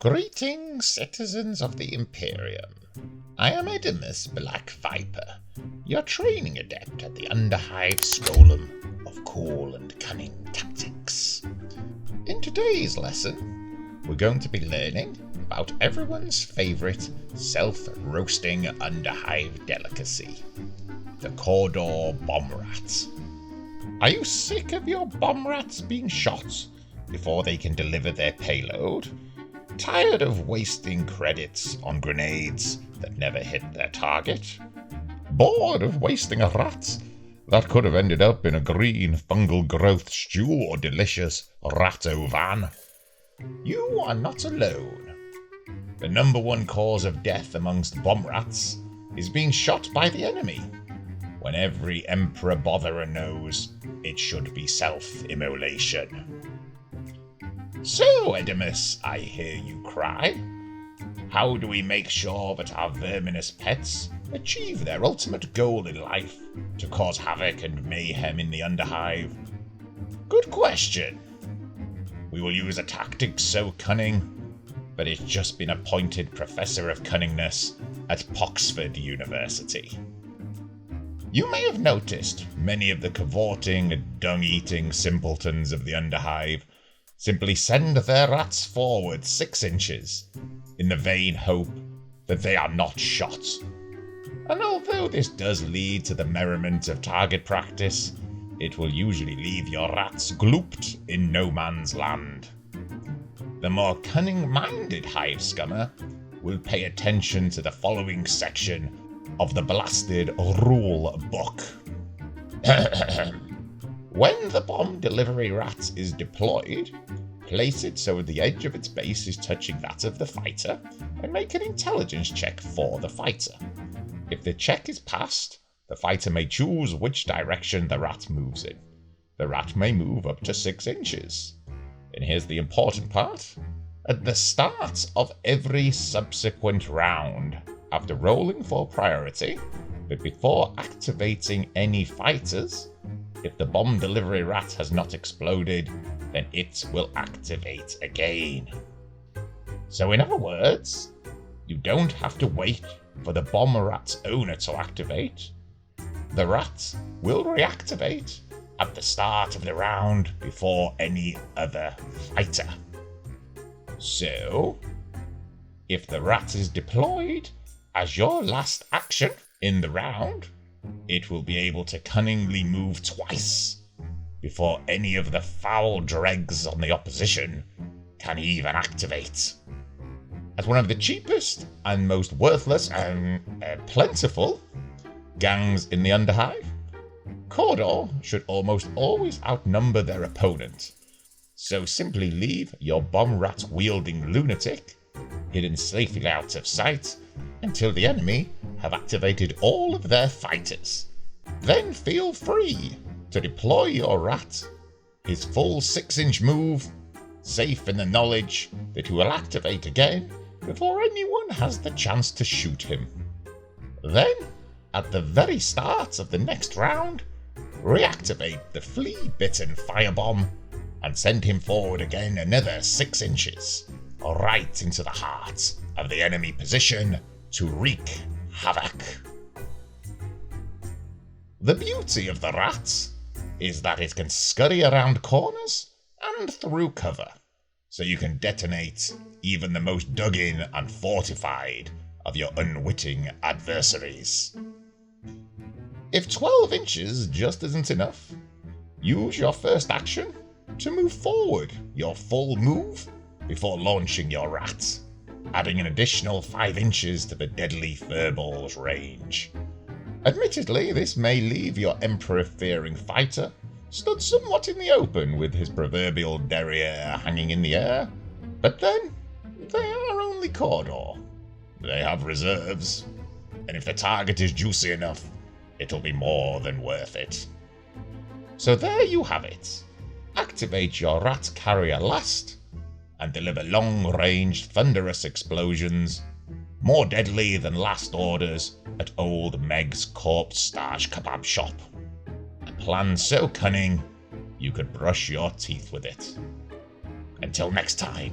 Greetings, citizens of the Imperium. I am Edimus Black Viper, your training adept at the underhive Scholem of cool and cunning tactics. In today's lesson, we're going to be learning about everyone's favourite self-roasting underhive delicacy, the Cawdor bomb rat. Are you sick of your bomb rats being shot before they can deliver their payload? Tired of wasting credits on grenades that never hit their target? Bored of wasting a rat that could have ended up in a green fungal growth stew or delicious rat au vin? You are not alone. The number one cause of death amongst bomb rats is being shot by the enemy, when every emperor botherer knows it should be self-immolation. So, Edimus, I hear you cry. How do we make sure that our verminous pets achieve their ultimate goal in life, to cause havoc and mayhem in the underhive? Good question. We will use a tactic so cunning, but it's just been appointed Professor of Cunningness at Poxford University. You may have noticed many of the cavorting, dung-eating simpletons of the underhive simply send their rats forward 6 inches in the vain hope that they are not shot. And although this does lead to the merriment of target practice, it will usually leave your rats glooped in no man's land. The more cunning-minded hive scummer will pay attention to the following section of the blasted rule book. When the bomb delivery rat is deployed, place it so the edge of its base is touching that of the fighter, and make an intelligence check for the fighter. If the check is passed, the fighter may choose which direction the rat moves in. The rat may move up to 6 inches. And here's the important part. At the start of every subsequent round, after rolling for priority, but before activating any fighters, if the bomb delivery rat has not exploded, then it will activate again. So in other words, you don't have to wait for the bomb rat's owner to activate. The rat will reactivate at the start of the round before any other fighter. So, if the rat is deployed as your last action in the round, it will be able to cunningly move twice before any of the foul dregs on the opposition can even activate. As one of the cheapest and most worthless and plentiful gangs in the underhive, Cawdor should almost always outnumber their opponent. So simply leave your bomb rat wielding lunatic hidden safely out of sight until the enemy have activated all of their fighters. Then feel free to deploy your rat, his full 6-inch move, safe in the knowledge that he will activate again before anyone has the chance to shoot him. Then, at the very start of the next round, reactivate the flea-bitten firebomb and send him forward again another 6 inches, right into the heart of the enemy position to wreak havoc. The beauty of the rat is that it can scurry around corners and through cover, so you can detonate even the most dug-in and fortified of your unwitting adversaries. If 12 inches just isn't enough, use your first action to move forward your full move before launching your rat, adding an additional 5 inches to the deadly furball's range. Admittedly, this may leave your emperor-fearing fighter stood somewhat in the open with his proverbial derriere hanging in the air, but then, they are only Cawdor. They have reserves, and if the target is juicy enough, it'll be more than worth it. So there you have it. Activate your rat carrier last, and deliver long-range thunderous explosions, more deadly than last orders at old Meg's corpse starch kebab shop. A plan so cunning, you could brush your teeth with it. Until next time.